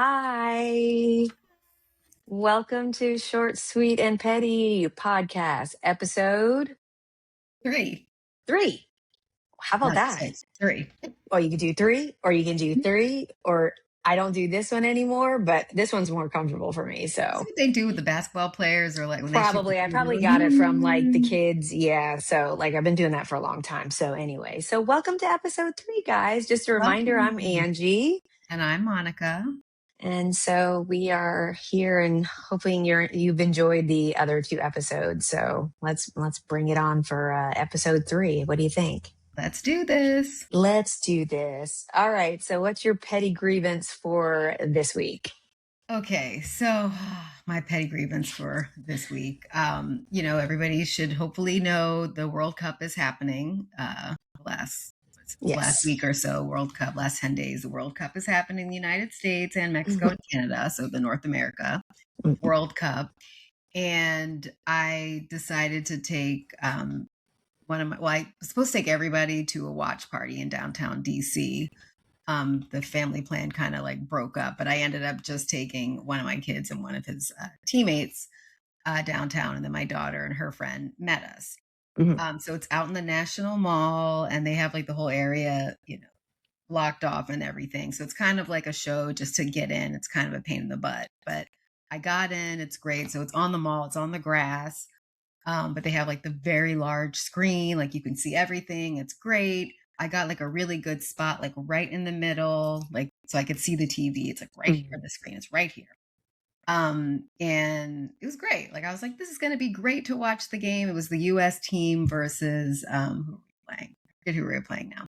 Hi. Welcome to Short, Sweet, and Petty podcast, episode 3. 3. How about Not that? 6. 3. Or you can do 3, or you can do 3, or I don't do this one anymore, but this one's more comfortable for me. That's So what they do with the basketball players, or like when they shoot the I free probably throws. got it from like the kids. Yeah. So like I've been doing that for a long time. So anyway, so welcome to episode 3, guys. Just a reminder, I'm Welcome. Angie. And I'm Monica. And so we are here and hoping you've enjoyed the other 2 episodes. So let's bring it on for episode 3. What do you think? Let's do this. Let's do this. All right. So what's your petty grievance for this week? Okay, so my petty grievance for this week. Everybody should hopefully know the World Cup is happening. Last week or so, World Cup, last 10 days, the World Cup is happening in the United States and Mexico and Canada, so the North America World Cup. And I decided to take I was supposed to take everybody to a watch party in downtown DC. The family plan kind of like broke up, but I ended up just taking one of my kids and one of his teammates downtown, and then my daughter and her friend met us. So it's out in the National Mall, and they have like the whole area, blocked off and everything. So it's kind of like a show just to get in. It's kind of a pain in the butt, but I got in. It's great. So it's on the mall. It's on the grass, but they have like the very large screen. Like you can see everything. It's great. I got like a really good spot, like right in the middle, like so I could see the TV. It's like right here on the screen. It's right here. And it was great. Like I was like, this is going to be great to watch the game. It was the U.S. team versus who were we playing? I forget who we were playing now.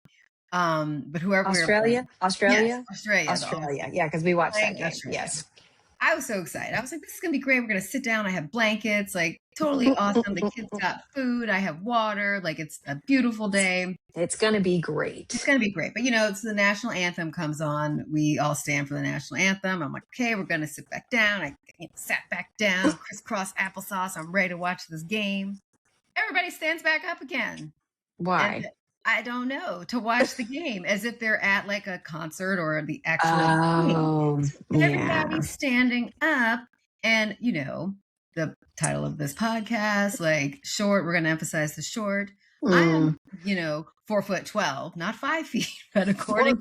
But whoever Australia. Yes, Australia. Yeah, because we watched that game. Australia. Yes. I was so excited. I was like, this is going to be great. We're going to sit down. I have blankets, like totally awesome. The kids got food. I have water. Like it's a beautiful day. It's going to be great. It's going to be great. But, it's the national anthem comes on. We all stand for the national anthem. I'm like, okay, we're going to sit back down. I sat back down, crisscross applesauce. I'm ready to watch this game. Everybody stands back up again. Why? And I don't know, to watch the game as if they're at like a concert or the actual game. Everybody's standing up, and the title of this podcast, like short, we're going to emphasize the short. I am 4'12", not 5 feet, but according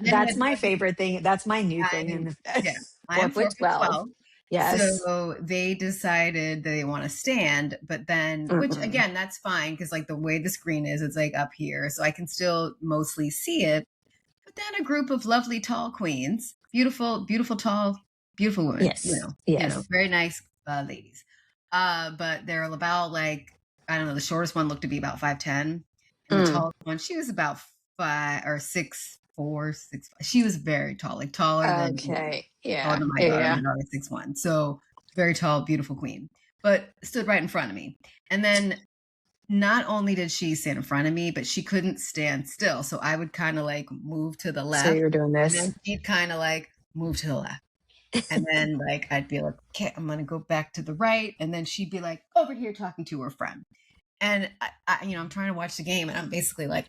that's my favorite thing. That's my new thing. I'm 4'12". Yes. So they decided that they want to stand, but then, which again, that's fine because like the way the screen is, it's like up here, so I can still mostly see it. But then a group of lovely tall queens, beautiful, tall, beautiful women. Yes. Very nice ladies. But they're about like, I don't know, the shortest one looked to be about 5'10", and the tallest one, she was about 6'4", 6'5". She was very tall, like taller than taller than my daughter. My daughter's 6'1", so very tall, beautiful queen. But stood right in front of me, and then not only did she stand in front of me, but she couldn't stand still. So I would kind of like move to the left. So you're doing this. And then she'd kind of like move to the left. And then like I'd be like, okay, I'm gonna go back to the right, and then she'd be like over here talking to her friend. And I'm trying to watch the game, and I'm basically like,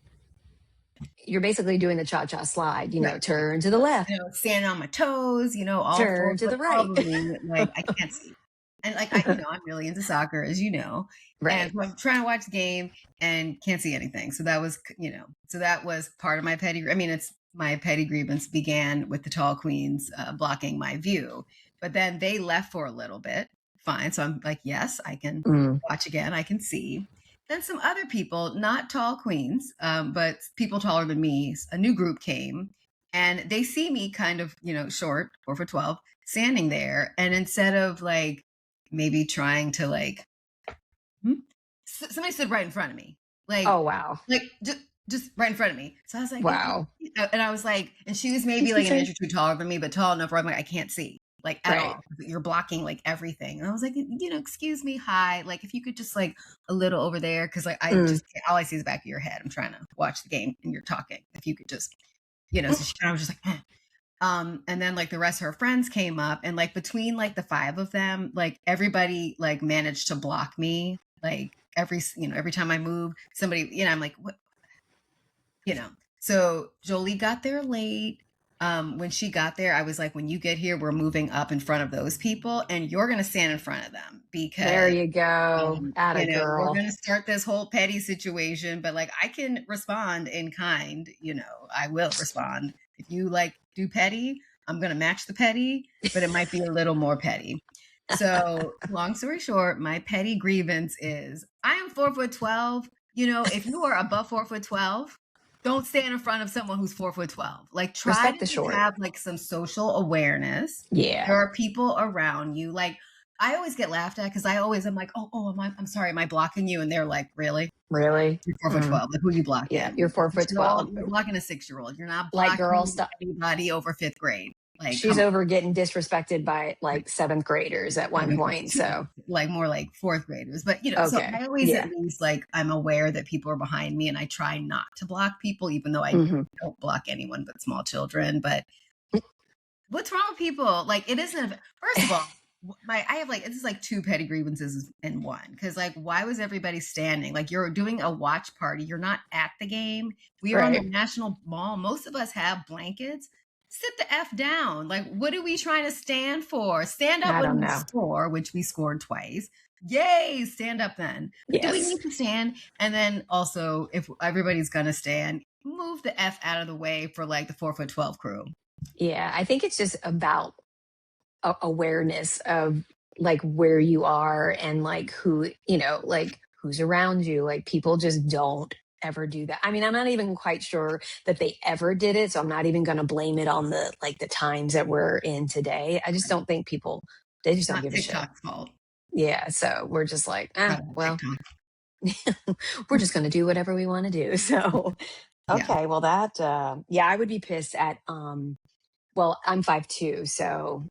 you're basically doing the cha-cha slide, right. Turn to the left, standing on my toes, all turn to the right. Like I can't see. And like I'm really into soccer, as you know. Right. And so I'm trying to watch the game and can't see anything. So that was, so that was part of my petty. I mean, it's my petty grievance began with the tall queens blocking my view, but then they left for a little bit. Fine. So I'm like, yes, I can watch again. I can see. Then some other people, not tall queens, but people taller than me, a new group came, and they see me kind of, short, 4'12", standing there. And instead of like maybe trying to like, somebody stood right in front of me. Like, oh, wow. Like just right in front of me. So I was like, wow. And I was like, and she was maybe like an inch or two taller than me, but tall enough where I'm like, I can't see. Like at all. You're blocking like everything. And I was like, excuse me, hi. Like if you could just like a little over there. Cause like just all I see is the back of your head. I'm trying to watch the game and you're talking. If you could just, so she kind of was just like, and then like the rest of her friends came up, and like between like the 5 of them, like everybody like managed to block me. Like every time I move, somebody, I'm like, what, So Jolie got there late. When she got there, I was like, when you get here, we're moving up in front of those people and you're going to stand in front of them There because, you go. Atta we're girl. going to start this whole petty situation, but like, I can respond in kind, I will respond. If you like do petty, I'm going to match the petty, but it might be a little more petty. So long story short, my petty grievance is I am 4'12". If you are above 4'12", don't stand in front of someone who's 4'12". Like, try Respect the to short. have like some social awareness. Yeah. There are people around you. Like, I always get laughed at because I'm like, I'm sorry, am I blocking you? And they're like, really? Really? You're 4'12". Like, who are you Yeah, blocking? you're 4'12". You're blocking a 6-year-old. You're not Like, girl, blocking stop. anybody over 5th grade. Like, She's come on. over getting disrespected by like 7th graders at one point. So, Like, more like 4th graders. But, so okay. I always Yeah. at least, like, I'm aware that people are behind me and I try not to block people, even though I don't block anyone but small children. But what's wrong with people? Like, it isn't, first of all, I have like, it's like 2 petty grievances in one. Cause like, why was everybody standing? Like, you're doing a watch party. You're not at the game. We are on the Right. National Mall. Most of us have blankets. Sit the F down. Like, what are we trying to stand for? Stand up I when don't we know. score, which we scored twice. Yay, stand up then. But do we Yes. need to stand? And then also, if everybody's going to stand, move the F out of the way for like the 4'12" crew. Yeah. I think it's just about awareness of like where you are and like who, like who's around you. Like, people just don't ever do that. I mean, I'm not even quite sure that they ever did it. So I'm not even going to blame it on the times that we're in today. I just don't think people, they just don't Not give a shit. TikTok's fault. Yeah. So we're just like, well, TikTok. we're just going to do whatever we want to do. So, Yeah. okay. Well, that, yeah, I would be pissed at, well, I'm 5'2", so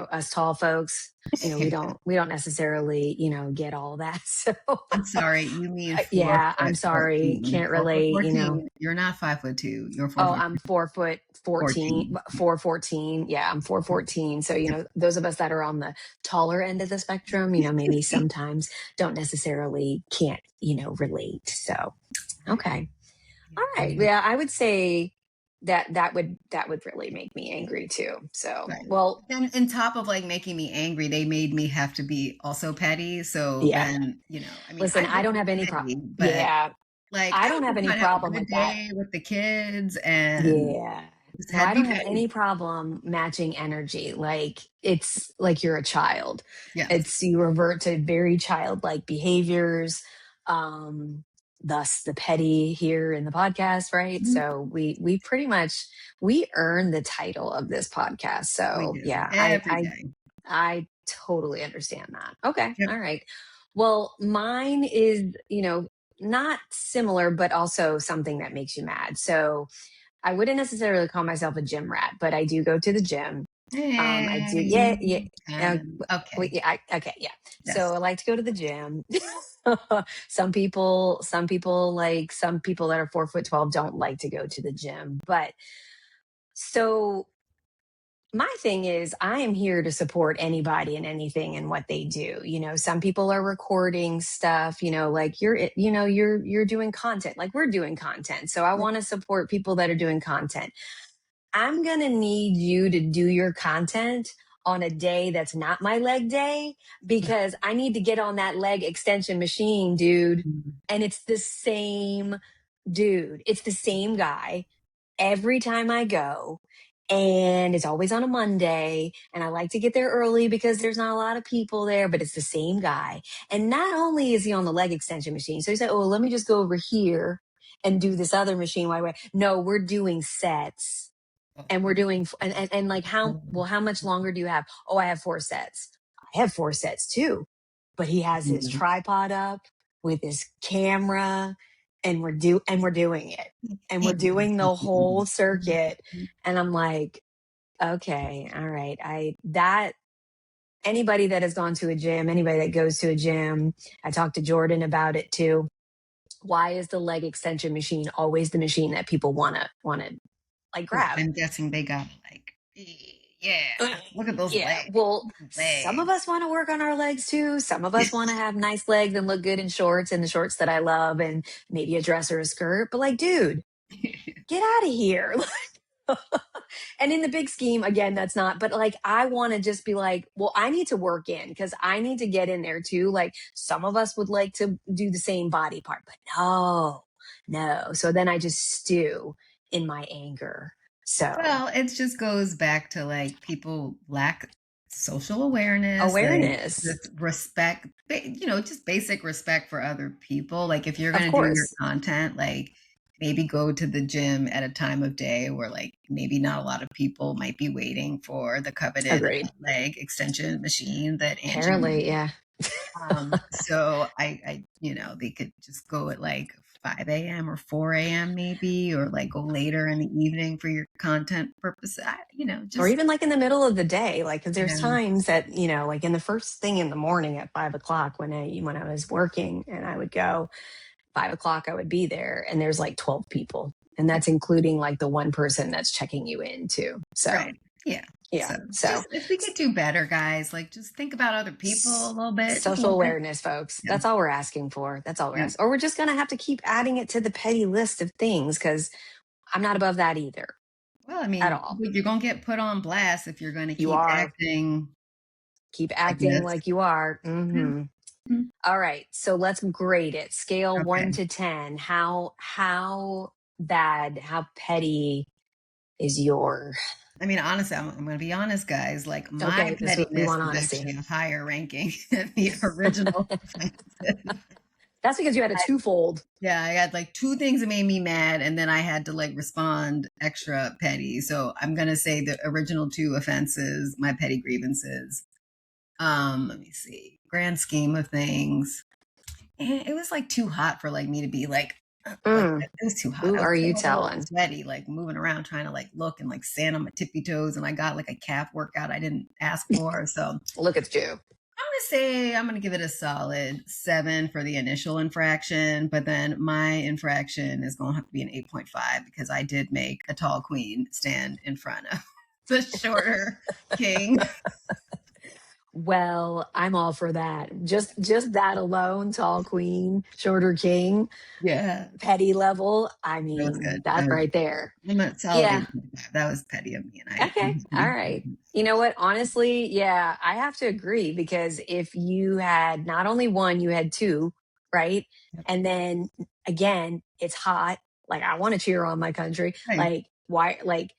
us tall folks, we don't necessarily, get all that. So I'm sorry, you mean four yeah, I'm foot sorry, 14. can't 4 foot relate. 14. You're not 5'2". You're 4 Oh, foot I'm 4'14", 14. 4'14". Yeah, I'm 4'14". So those of us that are on the taller end of the spectrum, maybe sometimes don't necessarily can't relate. So okay, all right, yeah, I would say that would really make me angry too. So, Right. well, Then on top of like making me angry, they made me have to be also petty. So yeah. then, I mean, Listen, I I will don't be have any problem. petty, but Yeah, like, I I don't was have just any trying to have a problem good with that. day with the kids and Yeah. just No, had to I be don't have petty. any problem matching energy. Like, it's like you're a child. Yes. It's you revert to very childlike behaviors. Um, Thus the petty here in the podcast, right? Mhm. So we pretty much we earn the title of this podcast. We So do yeah, I every I day. I totally understand that. Okay. Yep. All right. Well, mine is, not similar, but also something that makes you mad. So I wouldn't necessarily call myself a gym rat, but I do go to the gym. I do. Yeah. Yeah. Uh, Okay. yeah. Okay. Yeah. Yes. So I like to go to the gym. Some people that are 4'12" don't like to go to the gym, but so my thing is I am here to support anybody and anything and what they do. Some people are recording stuff, like you're doing content, like we're doing content. So I want to support people that are doing content. I'm going to need you to do your content on a day that's not my leg day because I need to get on that leg extension machine, dude. Mhm. And it's the same dude. It's the same guy every time I go. And it's always on a Monday. And I like to get there early because there's not a lot of people there, but it's the same guy. And not only is he on the leg extension machine, so he said, oh, let me just go over here and do this other machine. Why? No, we're doing sets and we're doing, and like, how much longer do you have? Oh, I have 4 sets. I have 4 sets too. But he has his Mhm. tripod up with his camera and we're doing it and we're doing the whole circuit. And I'm like, okay, all right. Anybody that has gone to a gym, anybody that goes to a gym, I talked to Jordan about it too. Why is the leg extension machine always the machine that people want to like Well, grab? I'm guessing they got like, yeah, look at those Yeah. legs. Well, Look at those some of legs. us want to work on our legs too. Some of us want to have nice legs and look good in shorts and the shorts that I love and maybe a dress or a skirt. But like, dude, get out of here. And in the big scheme, again, that's not, but like, I want to just be like, well, I need to work in because I need to get in there too. Like, some of us would like to do the same body part, but no. So then I just stew in my anger. So Well, it just goes back to like people lack social awareness, like awareness, just respect, just basic respect for other people. Like if you're of going to do your course. content, like maybe go to the gym at a time of day where like maybe not a lot of people might be waiting for the coveted Agreed. leg extension machine that Angie Apparently, made. yeah. So they could just go at like 5 a.m. or 4 a.m. maybe, or like go later in the evening for your content purpose. Or Just, even like in the middle of the day, like, 'cause there's yeah, times that, like in the first thing in the morning at 5 o'clock when I was working and I would go 5 o'clock, I would be there and there's like 12 people. And yeah, that's including like the one person that's checking you in too. So right. Yeah. yeah. So So just if we could do better, guys, like just think about other people a little bit, just a social little bit. awareness, folks. Yeah. That's all we're asking for. That's all we're Yeah. asking. Or we're just gonna have to keep adding it to the petty list of things because I'm not above that either Well, I at mean, all. you're going to get put on blast if you're going to You keep are. acting, Keep I acting guess. like you are. Yeah. Mhm. All right. So let's grade it. Scale Okay. 1 to 10. How bad, how petty is your I mean, honestly, I'm going to be honest, guys. Like my okay, this we pettiness want is honesty. actually a higher ranking than the original offenses. That's because you had a I, twofold. yeah, I had like two things that made me mad, and then I had to like respond extra petty. So I'm going to say the original two offenses, my petty grievances. Let me see. Grand scheme of things, it was like too hot for like me to be like Mm. it was too hot. Who I was are you getting a little telling? sweaty, like moving around, trying to like look and like stand on my tippy toes, and I got like a calf workout I didn't ask for. So I'm Look at you. gonna give it a solid 7 for the initial infraction, but then my infraction is gonna have to be an 8.5 because I did make a tall queen stand in front of the shorter king. Well, I'm all for that. Just that alone, tall queen, shorter king, Yeah, petty level. I that was mean, good. that's right there. I'm at solid Yeah. 8.5. That was petty of me, and I. Okay. All right. You know what? Honestly, yeah, I have to agree because if you had not only one, you had two, right? And then again, it's hot. Like, I want to cheer on my country. Right. Like, why? Like,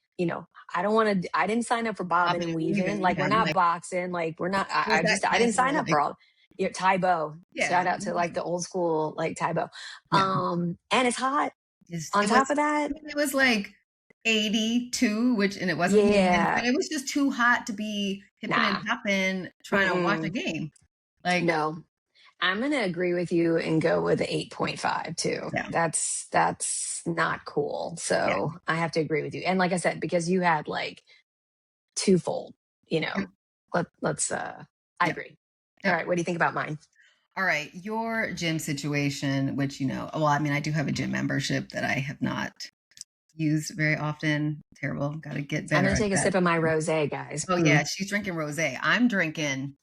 I don't want to, I didn't sign up for bobbing Bobbing and and weaving. weaving, Like, we're yeah, not like boxing. Like, we're not, was that I didn't sign classical, up like for all. Thai bow. yeah, Shout out to like the old school, like Thai bow. yeah. And it's hot on It top was of that. it was like 82, and it wasn't humid, but Yeah. it was just too hot to be hipping and Nah. hopping trying to watch a Mm-mm. game. Like, No, I'm gonna agree with you and go with 8.5 too. yeah, That's not cool. yeah, So I have to agree with you. And like I said, because you had like twofold, yep, let's I yep, agree. All yep. right, what do you think about mine? All right, your gym situation, which well, I mean, I do have a gym membership that I have not used very often. Terrible. Got to get I'm better gonna at take a that. sip of my rosé, guys. Oh yeah, she's drinking rosé. I'm drinking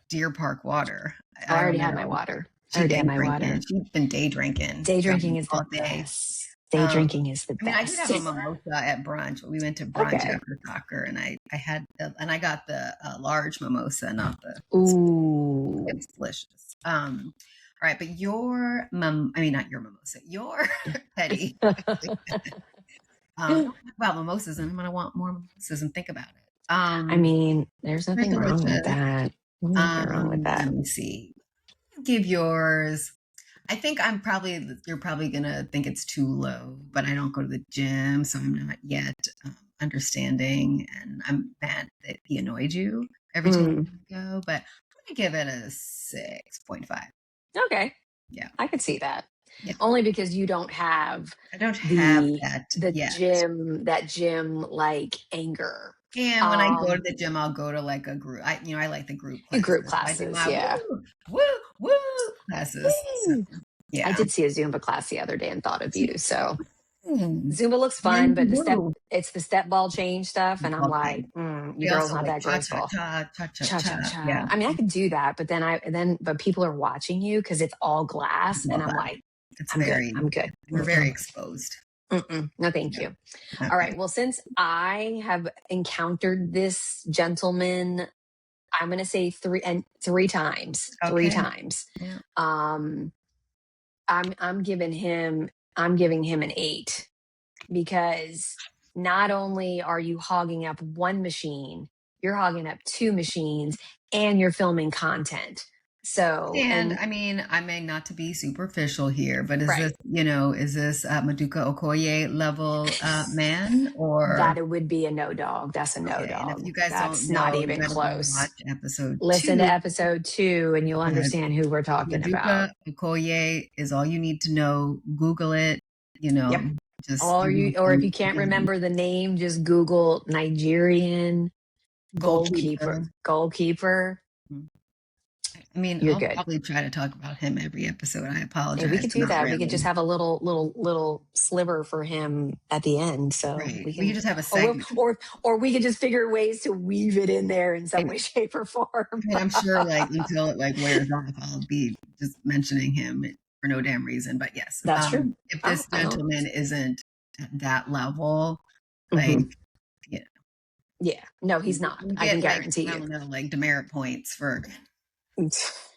Deer Park water. Oh, I I don't already had my know. water. I She already day had my drinking. water. She's been day drinking Day drinking is all the day. best. Day Um, drinking is the I mean, I did have best. a mimosa at brunch. We went to brunch Okay. after soccer, and I got the large mimosa, not the. It Ooh. was delicious. All right, but I mean, not your mimosa, your petty. Don't talk about mimosas, and I'm gonna want more mimosas and think about it. I mean, there's They're nothing wrong with delicious. that. Nothing wrong with Let that. me see. Give yours. I think you're probably gonna think it's too low, but I don't go to the gym, so I'm not yet understanding, and I'm mad that he annoyed you every time Mm, you go. But I'm gonna give it a 6.5. okay. Yeah, I could see that. yeah. Only because you don't have I don't have the that the yet. gym that gym like anger. And when I go to the gym, I'll go to like a group. I like the group classes. Group I do classes, my yeah. woo woo classes. So, Woo. I yeah. did see a Zumba class the other day and thought of you. So Hmm. Zumba looks fun, When but woo. it's the step ball change stuff, and I'm like, you We girls also not like that cha cha graceful. cha cha cha Cha cha. cha cha. Yeah, I mean, I could do that, but but people are watching you because it's all glass, and love I'm that. like, It's I'm good. very. I'm good. We're very exposed. No, thank Yeah. you. All Okay. right. Well, since I have encountered this gentleman, I'm going to say three times, three Okay. times. Yeah. Um, I'm giving him an 8 because not only are you hogging up one machine, you're hogging up two machines and you're filming content. So, And and I mean, I mean, not to be superficial here, but is this, right, is this Maduka Okoye level man that or it would be a no dog. That's a no okay? And if dog. you guys don't That's not know, you even got to go watch close. episode Listen to 2. episode 2 and you'll But understand who we're talking about. Maduka Okoye is all you need to know. Google it. You Yep. know, just Or if you can't remember the name, just Google Nigerian goalkeeper. goalkeeper. I mean, You're I'll good. probably try to talk about him every episode. I Hey, we apologize could for do not that. We could just really. have a little sliver for him at the end, so Right. we We could can, just have a or segment. or we could just figure ways to weave it in there in some I way, shape, or form. mean, I'm sure like until it like wears off, I'll be just mentioning him for no damn reason. But yes, That's true. if Oh, this I don't. gentleman isn't at that level, like, Hmm. you Yeah, no, he's know, not. you I can get like, guarantee I you. don't know, like demerit points for,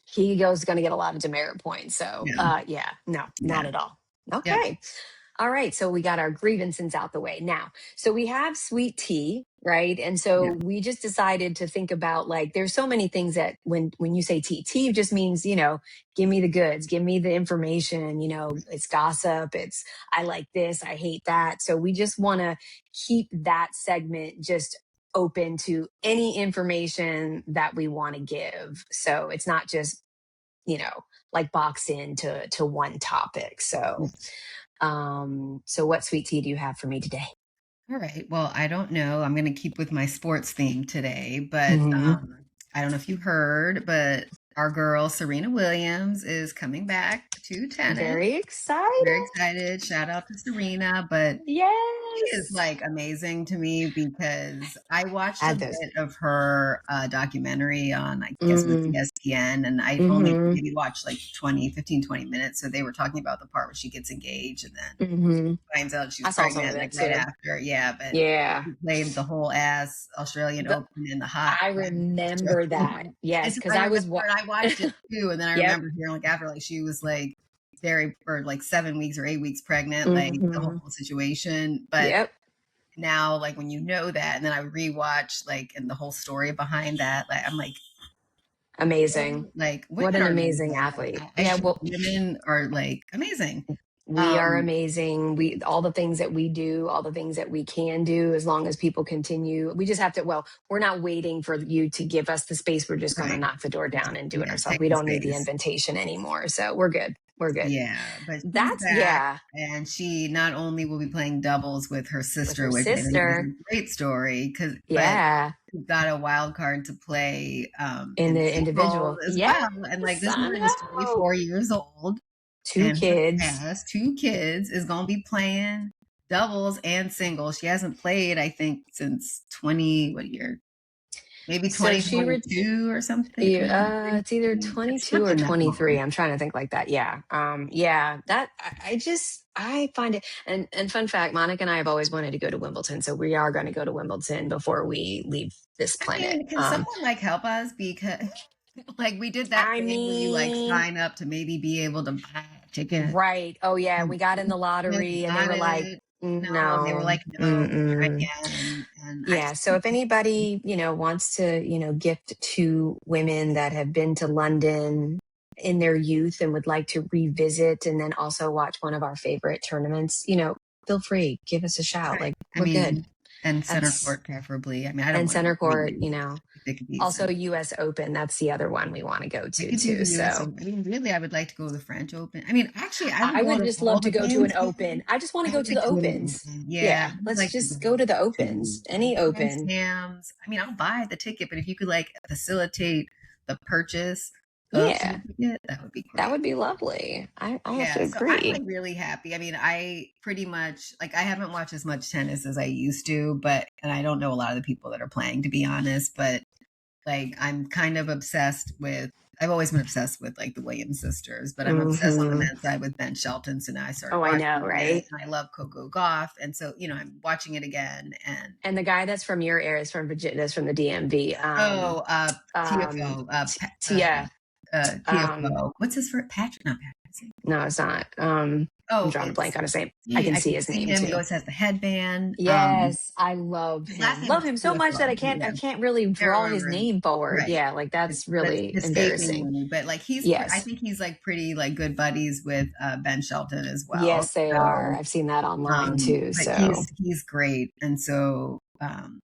He goes going to get a lot of demerit points. So, yeah, yeah, no, yeah, not at all. yep, Okay. All right. So we got our grievances out the way now. So we have sweet tea, right? And so yeah, we just decided to think about, like, there's so many things that when you say tea just means, give me the goods, give me the information, it's gossip. It's, I like this, I hate that. So we just want to keep that segment just open to any information that we want to give. So it's not just, you know, like box in to one topic. So yes. so what sweet tea do you have for me today? All right. Well, I don't know. I'm going to keep with my sports theme today, but Hmm. I don't know if you heard, but our girl Serena Williams is coming back to tennis. Very Very excited. excited. Shout out to Serena, but she is Yes. like amazing to me because I watched a Add those. bit of her documentary on, I guess it was Mm, ESPN, and I only mm-hmm. maybe watched like 20 minutes. So they were talking about the part where she gets engaged and then Mm-hmm. finds out she's I saw some of pregnant like that right too. after. Yeah, but Yeah. she played the whole ass Australian The, Open in the hot I show. remember that. It's Yes, just because I I remember was and I watched it too, and then I Yep. remember hearing like after like she was like very for like 7 weeks or 8 weeks pregnant, like the Mm-hmm. whole situation. But Yep. now, like when you know that, and then I rewatch like and the whole story behind that, like I'm Amazing. like What women an are amazing amazing. athlete. I Yeah, sure well, women are like amazing. we are Um, amazing. We all the things that we do, all the things that we can do, as long as people continue. We just have to. Well, we're not waiting for you to give us the space. We're just going to right. knock the door down and do it Yeah, ourselves. take We the don't need the space. invitation anymore. So we're good. We're good. Yeah, but she's That's back, yeah. and she not only will be playing doubles with her With sister, her which I think is sister. a great story, but Yeah. she's got a wild card to play In in the singles individual. as Yes, well. And like this I woman is know. 24 years old, Two and her kids. has 2 kids, is going to be playing doubles and singles. She hasn't played, I think, since 20, what year? Maybe So she 2022 or something. it's either 2023. It's not 22 or been that 23. long. I'm trying to think like that. Yeah. Yeah, that I just I find it, and fun fact, Monica and I have always wanted to go to Wimbledon, so we are going to go to Wimbledon before we leave this I planet. mean, can someone like help us? Because like we did that I thing where you like mean, sign up to maybe be able to buy a ticket. right. Oh yeah, we got in the We lottery and they got were like, it. No, and they were no. like, no, try Mm-mm. again. And I Yeah. just So if anybody, wants to, gift to women that have been to London in their youth and would like to revisit and then also watch one of our favorite tournaments, feel free, give us a shout. right. Like, I we're good. mean, and center That's court preferably. I mean, I don't And want to center court, really if it could be also center. US Open. That's the other one we want to go I to could do too. the US So Open. I mean, really, I would like to go to the French Open. I mean, actually, I would I go would to just all love to the go to an games. open. I just want to I go would to like the to go to an opens. open. Yeah, Yeah. I would Let's like to just go go to the to opens. Any Grand open. Slams. I mean, I'll buy the ticket, but if you could like facilitate the purchase of Yeah. the ticket, that would be That great. would be lovely. I have to Yeah, so I'm agree. like really happy. I mean, I pretty much like I haven't watched as much tennis as I used to, but and I don't know a lot of the people that are playing to be honest, but like I'm kind of obsessed with I've always been obsessed with like the Williams sisters, but I'm obsessed on the men's side with Ben Shelton. So now I started Oh, I watching know, it again, right? and I love Coco Gauff, and so I'm watching it again. And the guy that's from your area is from Virginia, is from the DMV. Um, TFO, Tia. TFO. What's his first? Patrick? Not Patrick. No, it's not. I'm Oh, drawing a it's blank on his name. I yeah. can I see can his see name him. He too. always has the headband. Yes, I love His last him. name Love is him so much that TFO. I Yeah, can't really can't draw his remember. name forward. Right. Yeah, like that's That's really escaping embarrassing. me. But like I Yes. think he's like pretty like good buddies with Ben Shelton as well. Yes, they are. So I've seen that online too. but So he's great. And so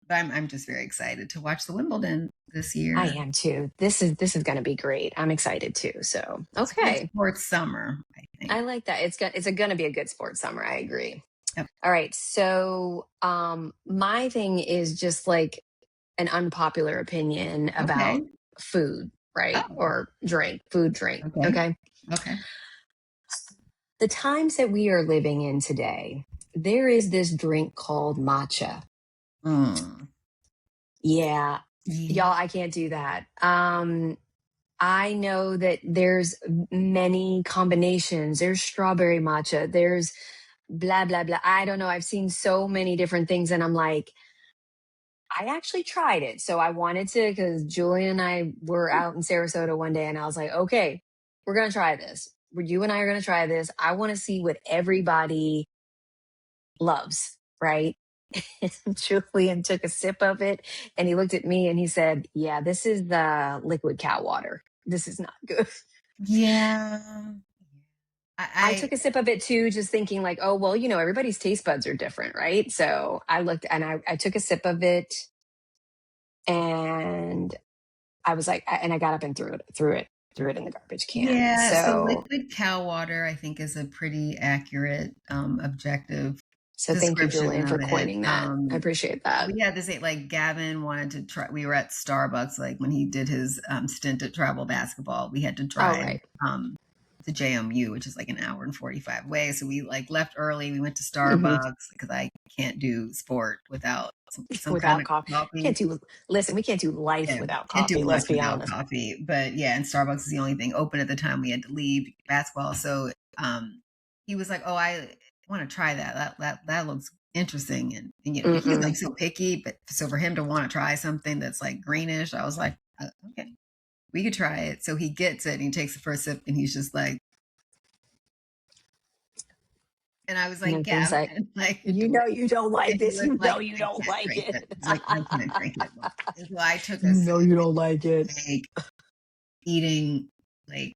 but I'm just very excited to watch the Wimbledon this I year. am too. This is going to be great. I'm excited too. So It's a good okay, sports summer, I think. I like that. It's going to be a good sports summer. I agree. Yep. All right. So my thing is just like an unpopular opinion Okay. about food, right? Oh, Or drink. okay. Okay. Okay. The times that we are living in today, there is this drink called matcha. Mm. Yeah. Yeah. Y'all, I can't do that. I know that there's many combinations. There's strawberry matcha. There's blah, blah, blah. I don't know. I've seen so many different things and I'm like, I actually tried it. So I wanted to, because Julian and I were out in Sarasota one day and I was like, okay, we're going to try this. You and I are going to try this. I want to see what everybody loves, right? And Julian took a sip of it and he looked at me and he said, yeah, this is the liquid cow water. This is not good. Yeah. I took a sip of it too, just thinking like, oh, well, everybody's taste buds are different, right? So I looked and I took a sip of it and I was like, and I got up and threw it in the garbage can. Yeah, so So, liquid cow water, I think, is a pretty accurate, objective so thank you, description Julian, of for it. coining that. I appreciate that. We had this like Gavin wanted to try. We were at Starbucks, like when he did his stint at travel basketball. We had to Oh, drive right. to JMU, which is like an hour and 45 way. So we like left early. We went to Mhm. Starbucks because I can't do sport without some kind Without of coffee. coffee. Listen, we can't do life Yeah, without can't do coffee. Let's life be without honest. coffee. But yeah, and Starbucks is the only thing open at the time. We had to leave basketball. So he was like, "Oh, I want to try that. That looks interesting." And he's like so picky, but so for him to want to try something that's like greenish, I was like, okay, we could try it. So he gets it and he takes the first sip and he's just like, and I was like, He's like, like, you don't like this. he was You like, know you I don't can't like drink it. it. He's like, I can't drink it. And so I took a You sip, know you don't like it. like eating like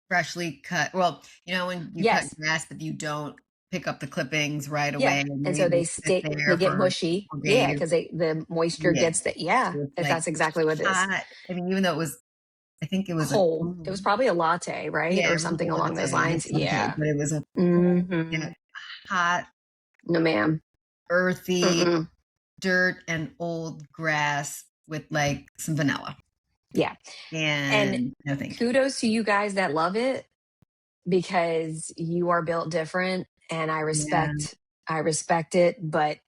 freshly cut. Well, when you cut Yes. grass, but you don't pick up the clippings right Yeah. away, and And so they they sit stay, they there get for mushy. Yeah. days. Because the moisture Yeah, gets that. Yeah. so it's If like that's exactly what it is. hot. I mean, even though it was, I think it was a Cold. It was cold. probably a latte, right? Yeah, Or it was a something along those latte. lines. It's okay, Yeah. but it was a Hmm. hot, No, ma'am. earthy Mm-mm. dirt and old grass with like some vanilla. Yeah. And No, thank you. kudos to you guys that love it because you are built different and Yeah. I respect it, but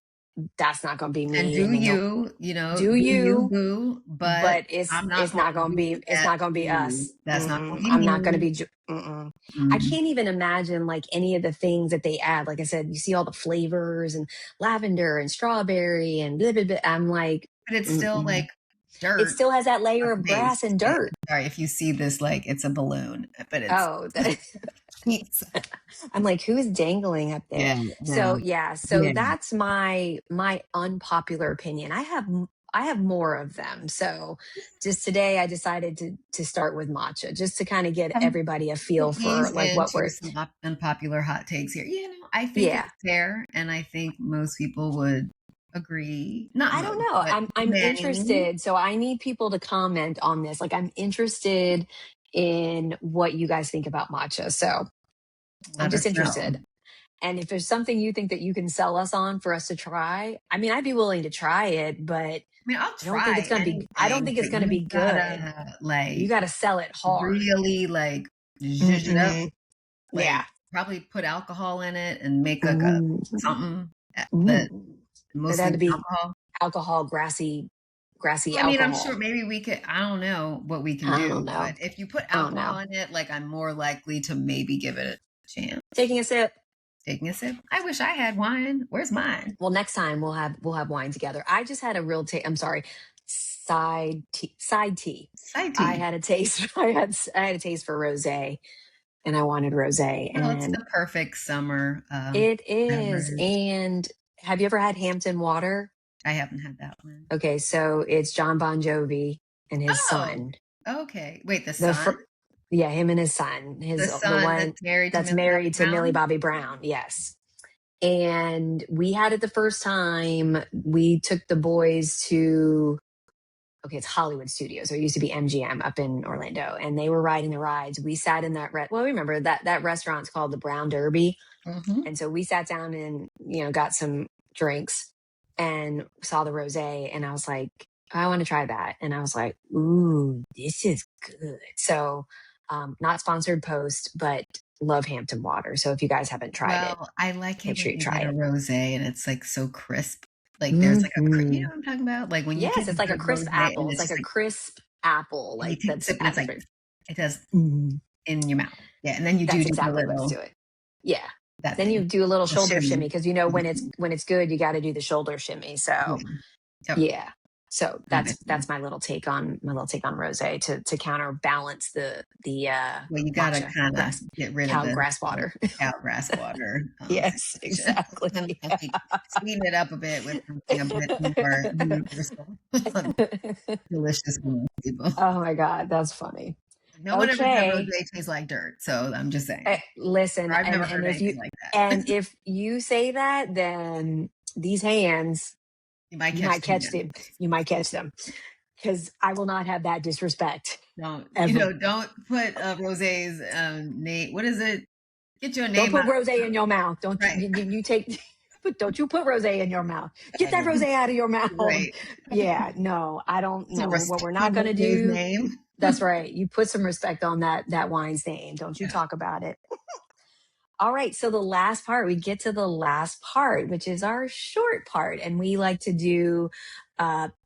that's not going to be And me. I do mean, no, you, do do you, you, boo, but but it's I'm not it's going not to going to be do that to you. us. That's not going to be I'm not going to me. be I Mm. can't even imagine like any of the things that they add. Like I said, you see all the flavors and lavender and strawberry and blah, blah, blah. I'm like, But it's still like it dirt still has that of layer of grass taste. and Yeah. dirt. Sorry if you see this, like it's a balloon, but it's Oh, pizza. I'm like, who is dangling up there? Yeah, So no. yeah, so Yeah. that's my unpopular opinion. I have more of them. So just today I decided to start with matcha just to kind of get everybody a feel for Ease like what into we're some unpopular hot takes here. I think yeah. it's fair, and I think most people would agree. Not I don't most, know. but I'm many. interested. So I need people to comment on this. Like I'm interested in what you guys think about matcha. So I'm Let just us know. interested. And if there's something you think that you can sell us on for us to try, I mean, I'd be willing to try it, but I mean, I'll I don't think try it's going to be, I don't anything, think but it's going to be you good. gotta You like got to sell it hard. really like zhuzh it up. Like Yeah. probably put alcohol in it and make like Ooh. something that It mostly had to be alcohol. alcohol, grassy grassy I mean, I'm sure alcohol. maybe we could, I don't know what we can I don't do, know. but if you put I don't alcohol know. in it, like I'm more likely to maybe give it a chance. Taking a sip. Taking a sip. I wish I had wine. Where's mine? Well, next time we'll have wine together. I just had a real taste. I'm sorry, side tea. Side I tea. had a taste. I had a taste for rosé, and I wanted rosé, Well, it's and the perfect summer it is. beverage. And have you ever had Hampton water? I haven't had that one. Okay, so it's John Bon Jovi and his Oh, son. okay. Wait, the The son? fir- yeah, him and his son. The The son one that's married to that's Millie Bobby married to Millie Brown? Bobby Brown. Yes. And we had it the first time. We took the boys to, okay, it's Hollywood Studios. So it used to be MGM up in Orlando, and they were riding the rides. We sat in that well, remember that restaurant's called the Brown Derby. Mm-hmm. And so we sat down and, got some drinks and saw the rosé, and I was like, I want to try that. And I was like, ooh, this is good. So not sponsored post, but love Hampton water. So if you guys haven't tried it, Well, I like make it sure when you you try get a it. rosé and it's like so crisp. Like there's like you know Hmm. what I'm talking about? Like when you Yes, get a it's like a good crisp rosé and apple. It's it's like just a like, crisp apple, and you like take a that's sip and it's like, very. it does Mhm. in your mouth. Yeah. And then you do That's the exactly what's little, to it. Yeah. that Then you thing, do a little the shoulder shimmy. shimmy because when it's good, you got to do the shoulder shimmy. So Yeah. Yep. yeah. So I'm that's with you. that's my little take on rosé to counterbalance the Well, you gotta matcha kind of grass get rid of cow the grass water. cow grass water Yes, situation. exactly. And have to sweeten it up a bit with something a bit more universal, delicious for most people. Oh my god, that's funny. No one ever said Okay. rosé tastes like dirt, so I'm just saying. Listen, Or I've and never and heard if you anything like that. and if you say that, then these hands, You might you catch might them catch again. them. You might catch them because I will not have that disrespect ever. Don't put rosé's name. What is it? Get your Don't name put out. rose in your mouth. Don't Right. you take? But don't you put rose in your mouth? Get that rose Right. out of your mouth. Right. Yeah, no, I don't Some know what respect we're on not going to rosé's do. name. That's right. You put some respect on that wine's name. Don't you Yeah. talk about it. All right. So the last part, we get to the last part, which is our short part. And we like to do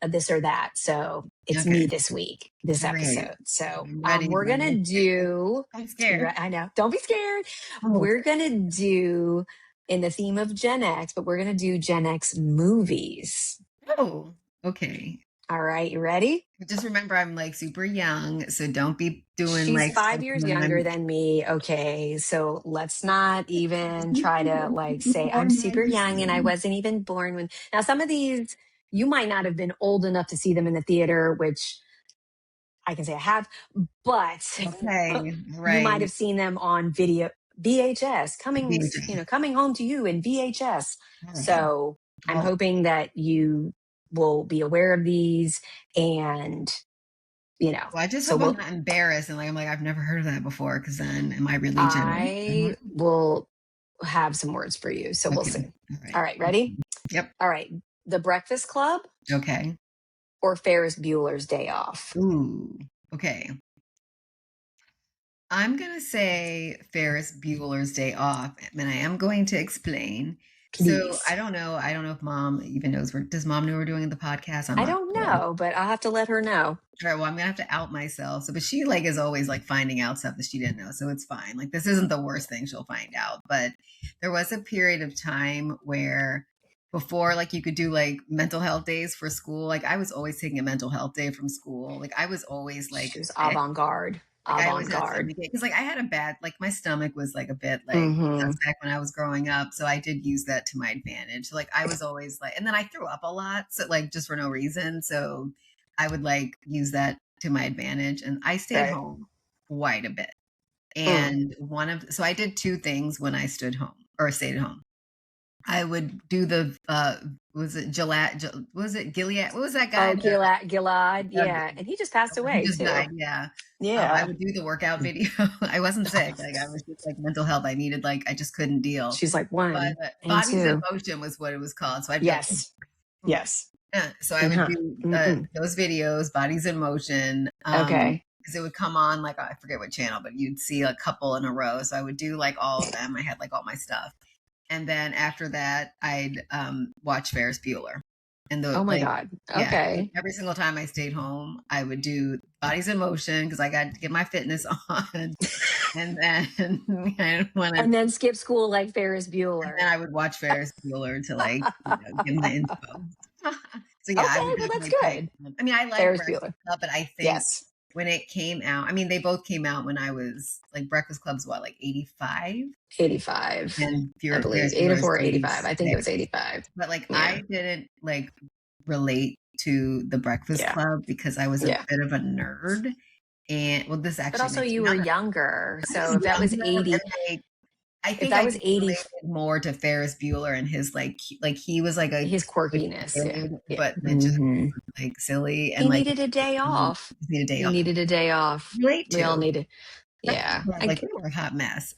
this or that. So it's Okay. me this week, this Great. episode. So I'm ready. we're going to do, I'm scared. I know, don't be scared. Oh, We're going to do, in the theme of Gen X, but we're going to do Gen X movies. oh, okay. All right. You ready? Just remember, I'm like super young, so don't be doing She's like 5 years something I'm younger than me. Okay. So let's not even try to like say I'm born super very young and I soon. wasn't even born when. Now, some of these, you might not have been old enough to see them in the theater, which I can say I have, but Okay, you right. might have seen them on video, VHS, BJ. coming home to you in VHS. All right. So I'm Well, hoping that you will be aware of these and, I just so hope I'm not embarrassed and like I'm like I've never heard of that before because then am I really Gen X? I will have some words for you. So we'll Okay. see. All right. All right, ready? Yep. All right. The Breakfast Club Okay. or Ferris Bueller's Day Off? Ooh. Okay. I'm gonna say Ferris Bueller's Day Off, and I am going to explain. So Please. I don't know. I don't know if Mom even knows does Mom know we're doing the podcast? I'm I not don't sure. know, but I'll have to let her know. All right, well, I'm gonna have to out myself. So, but she like is always like finding out stuff that she didn't know, so it's fine. Like this isn't the worst thing she'll find out. But there was a period of time where before like you could do like mental health days for school. Like I was always taking a mental health day from school. Like I was always like She was sick. avant garde. Like I Avant always had garde. something because like I had a bad like my stomach was like a bit like Mm-hmm. suspect when I was growing up, so I did use that to my advantage. So, like I was always like, and then I threw up a lot, so like just for no reason. So I would like use that to my advantage, and I stayed Right. home quite a bit. Mm. And so I did two things when I stood home or stayed at home. I would do the was it Gillette? Was it Gilead? What was that guy? Oh, Gilad. Uh, Yeah. And he just passed he away just too. died. Yeah. I Yeah. would do the workout video. I wasn't sick. Like I was just like mental health. I needed like I just couldn't deal. She's like But 1 and Bodies in 2. Motion was what it was called. So I'd be like, Yes. Yes. so I would do Mm-mm. those videos, Bodies in Motion. Okay. Because it would come on like I forget what channel, but you'd see a couple in a row. So I would do like all of them. I had like all my stuff. And then after that, I'd watch Ferris Bueller. And Oh my like, God. yeah, like Okay. every single time I stayed home, I would do Bodies in Motion because I got to get my fitness on. And then I want to, And then skip school like Ferris and then Bueller. I would watch Ferris Bueller to like, get my info. So yeah, I Okay, would well that's definitely pick. good. I mean, I like Ferris Breakfast Bueller. Club, but I think Yes. when it came out, I mean, they both came out when I was like Breakfast Club's what, like 85, 85, and I believe. Ferris Bueller's 84 or 85. I think it 86. was 85. But like, Yeah. I didn't like relate to the Breakfast Yeah. Club because I was a Yeah. bit of a nerd. And well, this But actually also makes you me were younger. younger. I was So if that was younger, 80, and like I if think that I was just 80, related more to Ferris Bueller and his like he was like a his good quirkiness. Yeah. kid, Yeah. but then just Hmm. like silly and He like needed a day off. just need a day He off. needed a day off. Relate We all to. needed. Breakfast Yeah. Club, like they were a hot mess.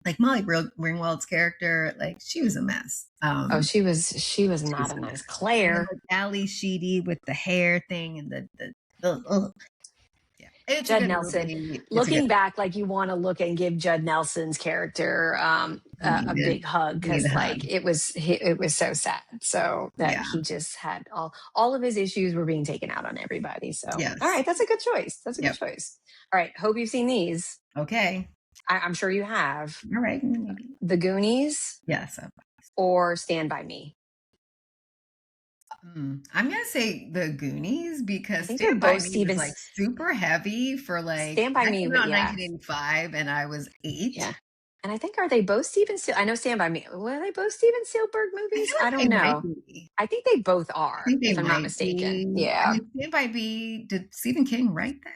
Like Molly Ringwald's character, like she was a mess. Oh, she was She not was a a nice mess. And then Claire. like Ali Sheedy with the hair thing and the yeah. It's a Judd good Nelson. movie. It's a good Looking back, like you want to look and give Judd Nelson's character he a needed big hug he needed because a hug. like it was so sad. So that Yeah. he just had all of his issues were being taken out on everybody. So all Yes. right, that's a good choice. That's a good Yep. choice. All right, hope you've seen these. Okay. I'm sure you have. All right. Maybe. The Goonies Yes. or Stand by Me. I'm gonna say the Goonies I because think they're Stand By both Me was Steven. like super heavy for like Stand by that Me. came out in Yeah, 1985 and I was 8. yeah. And I think are they both Steven? I know Stand by Me. Were they both Steven Spielberg I movies? feel I like don't they might know. be. I think they both I are, think they if I'm not might mistaken. be. I Yeah. mean, Stand By Me. Did Stephen King write that?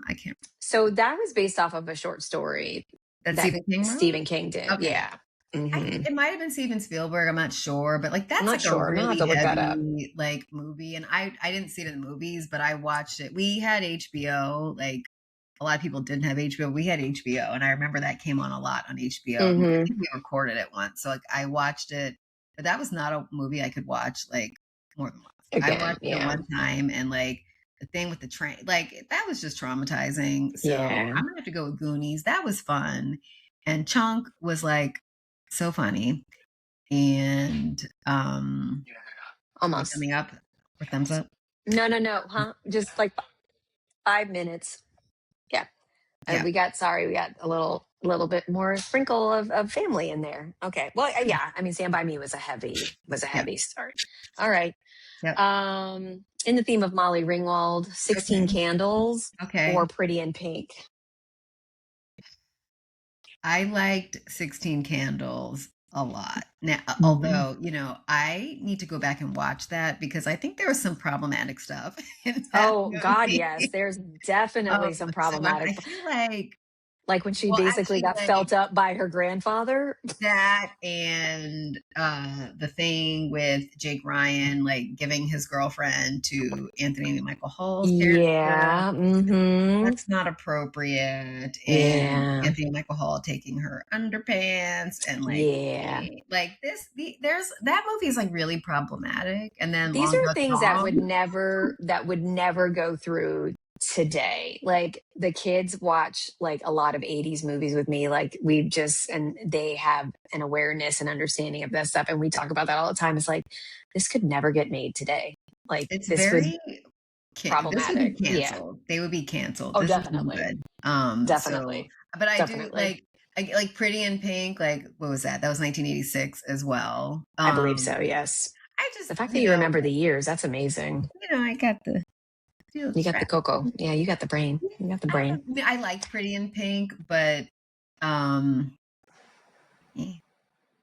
I can't. So that was based off of a short story That that Stephen King wrote. Stephen King did. Okay. Yeah. I think Hmm. it might have been Steven Spielberg. I'm not sure, but like I'm that's not like a sure. I'm gonna have really to look that up. heavy like movie, and I didn't see it in the movies, but I watched it. We had HBO. Like a lot of people didn't have HBO. We had HBO, and I remember that came on a lot on HBO. And I Hmm. think we recorded it once, so like I watched it, but that was not a movie I could watch like more than once. I Again. watched it Yeah. one time, and like the thing with the train, like that was just traumatizing. So Yeah. I'm gonna have to go with Goonies. That was fun, and Chunk was like so funny. And Almost. coming up for thumbs up. No, no, no. Huh? Just like 5 minutes. Yeah. Yeah. We got a little bit more sprinkle of family in there. Okay. Well, yeah. I mean, Stand by Me was a Yeah. heavy start. All right. Yep. In the theme of Molly Ringwald, 16 Okay. Candles Okay. or Pretty in Pink. I liked 16 Candles a lot. Now, Mhm. although, I need to go back and watch that because I think there was some problematic stuff in that Oh God, movie. yes. There's definitely some So I problematic, feel like, when she well, basically actually, got like felt up by her grandfather. that and the thing with Jake Ryan, like giving his girlfriend to Anthony Michael Hall's character. Yeah. Mm-hmm. That's not appropriate. And Yeah. Anthony Michael Hall taking her underpants and Yeah. like there's that movie is like really problematic. And then These Long are Duck things Song. that would never go through today. Like the kids watch like a lot of 80s movies with me. Like and they have an awareness and understanding of that stuff. And we talk about that all the time. It's like, this could never get made today. Like It's this would very this would be problematic. Yeah. canceled. They would be canceled. Oh, This isn't definitely. good. So Definitely. but I do Definitely. I like Pretty in Pink, like what was that? That was 1986 as well. I believe so. Yes. I just, The fact that you remember the years, that's amazing. I got the You got the cocoa. Yeah. You got the brain. You got the brain. I liked Pretty in Pink, but um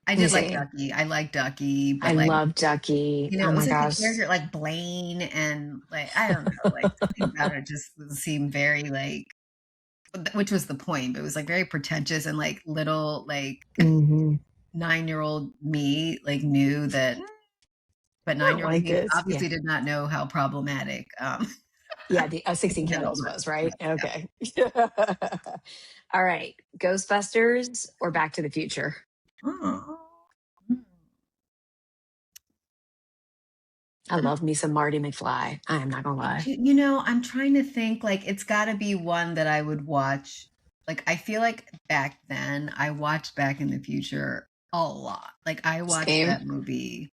I did like Ducky. I like Ducky, I but like love Ducky. it Oh was my like the gosh. character like Blaine and like I don't know, like something about it just seemed very like which was the point, but it was like very pretentious and like little like Mhm. 9-year-old me like knew that but Oh 9-year-old my me goodness. obviously did not know how problematic Yeah, the 16 that Candles was. was, right? Yeah. Okay. All right. Ghostbusters or Back to the Future? Oh. I love me some Marty McFly. I am not gonna lie. I'm trying to think like it's got to be one that I would watch. Like I feel like back then I watched Back in the Future a lot. Like I watched Same. that movie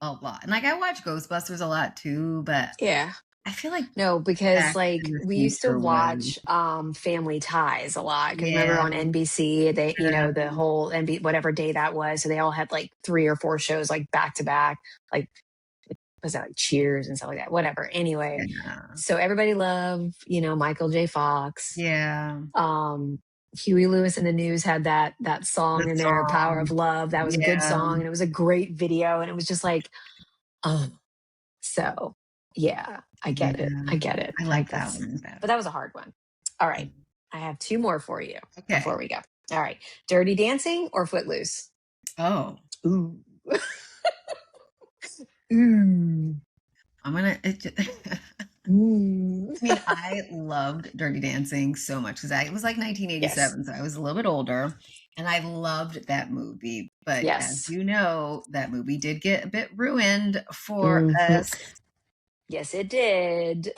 a lot. And like I watch Ghostbusters a lot too, but Yeah. I feel like No, because Back to like the we used to Future was watch Family Ties a lot because remember yeah, on NBC they the whole NB whatever day that was, so they all had like 3 or 4 shows like back to back, like was that like Cheers and stuff like that, whatever. Anyway, yeah, so everybody loved Michael J. Fox. yeah. um Huey Lewis and the News had that The song in there, Power song, of Love. That was a good yeah, song and it was a great video and it was just like, um so yeah, I get it. yeah. I get it. I Like like that that's one better. but that was a hard one. All right. I have 2 more for you Okay. before we go. All right. Dirty Dancing or Footloose? Oh, Ooh. Ooh. I'm gonna. Ooh. I mean, I loved Dirty Dancing so much because it was like Yes. 1987, so I was a little bit older, and I loved that movie. But as Yes. you know, that movie did get a bit ruined for Mhm. us. Yes, it did.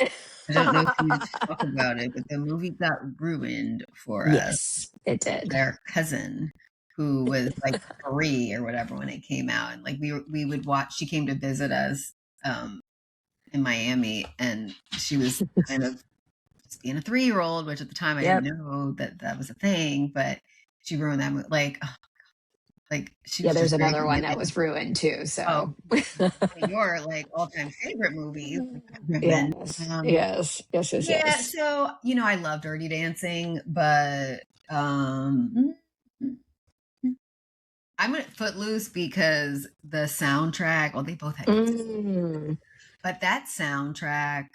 I don't know if you talk about it, but the movie got ruined for us Yes, it did. by our cousin who was like 3 or whatever when it came out, and like we would watch. She came to visit us in Miami, and she was kind of just being a 3-year-old, which at the time I didn't Yep. know that that was a thing, but she ruined that movie. Like she Yeah, was there's just another breaking one it that in. was ruined too. Oh, So one of your like all-time favorite movies ruined. yes, yes, yes, yes, Yeah, yes. so I love Dirty Dancing, but I'm gonna Footloose because the soundtrack. Well, they both had good, Mm, but that soundtrack.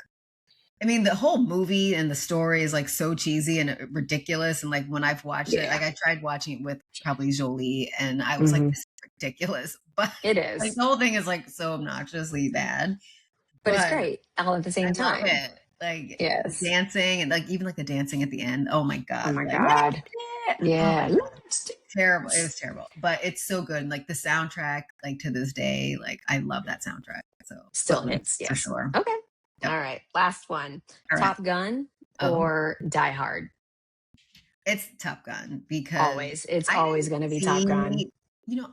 I mean, the whole movie and the story is like so cheesy and ridiculous. And like when I've watched it, like yeah. I tried watching it with probably Jolie, and I was like, Hmm. this is ridiculous. But It like is, the whole thing is like so obnoxiously bad. but it's But great all at the I same love time. it. Like the Yes. dancing and like even like the dancing at the end. Oh my Oh God. my Like, let's God. do it. Oh my Yeah. God. Let's do Terrible. It this. was terrible. But it's so good. And like the soundtrack, like to this day, like I love that soundtrack. So Still hits. Footloose for Yes. sure. Okay. Yep. All right. Last one. All right. Top Gun Oh. or Die Hard? It's Top Gun because Always. It's I always didn't going to be Top Gun. see,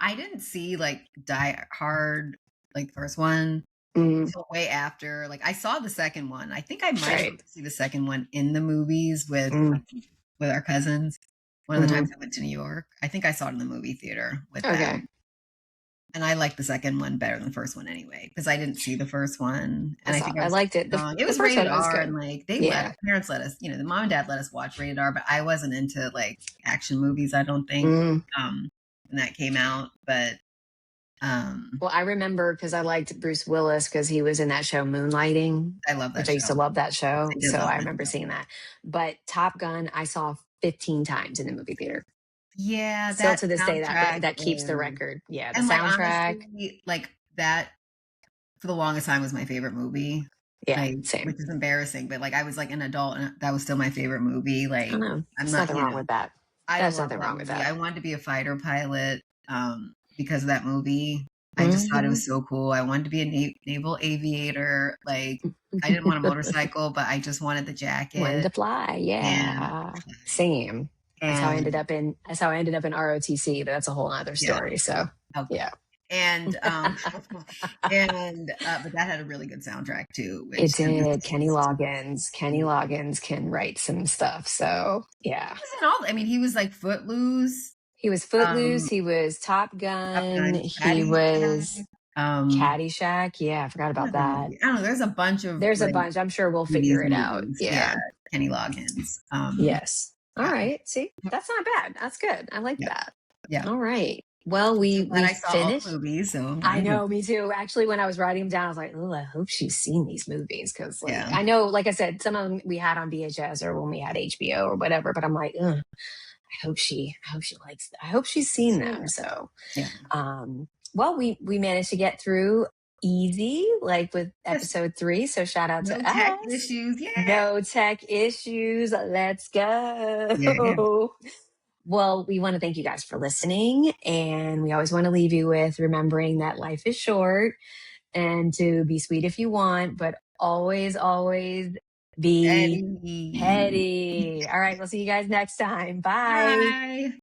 I didn't see like Die Hard, like the first one, Mm, until way after. Like I saw the second one. I think I might have right. went to see the second one in the movies Mm, with our cousins. One of the times mhm. I went to New York, I think I saw it in the movie theater with Okay. them. And I like the second one better than the first one anyway, because I didn't see the first one. I And I saw. think I I was liked it. young. It The was first rated one was R, good. and like Yeah. parents let us, the mom and dad let us watch rated R, but I wasn't into like action movies, I don't think, Mm. when that came out. But Well, I remember because I liked Bruce Willis because he was in that show Moonlighting, I love which that I show. used to love that show. I did So love I that remember show. seeing that. But Top Gun, I saw 15 times in the movie theater. Yeah, Still that to this day, soundtrack that keeps the is, record. Yeah, the and like soundtrack. honestly, like that for the longest time was my favorite movie. Yeah, Like, which same. is embarrassing, but like I was like an adult and that was still my favorite movie. I don't Like know. I'm There's not, nothing wrong with that. I There's love nothing that wrong with movie. that. I wanted to be a fighter pilot because of that movie. I just thought it Hmm. was so cool. I wanted to be a naval aviator. Like I didn't want a motorcycle, but I just wanted the Wanted jacket to fly. and Yeah, same. and That's how I ended up in ROTC. But that's a whole other yeah, story. So okay. yeah. And but that had a really good soundtrack too, It which to this did. day Kenny Loggins can write some stuff. So he yeah. was in all. I mean, he was like Footloose, He was Footloose. um, He was Top Top Gun. Gun, He Caddyshack. was Caddyshack. Yeah, I forgot about Another that. movie. I don't know. There's a bunch of There's a like bunch. I'm sure we'll 80s figure it out. movies. Yeah, Yeah. Kenny Loggins. Yes. All Yeah, right. See, that's not bad. That's good. I like yeah, that. yeah. All right. Well, So glad we I saw all the finished. movies. So I know, me too. Actually, when I was writing them down, I was like, "Oh, I hope she's seen these movies." Because, like, yeah, I know, like I said, some of them we had on VHS or when we had HBO or whatever. But I'm like, ugh, I hope she likes. I hope she's seen them. So, yeah. well, we managed to get through easy, like with Yes. episode 3. So shout out No to tech us. issues. Yeah, No tech issues. Let's yeah. go. Well, we want to thank you guys for listening. And we always want to leave you with remembering that life is short and to be sweet if you want, but always, always be Eddie. petty. All right. We'll see you guys next time. Bye. Bye.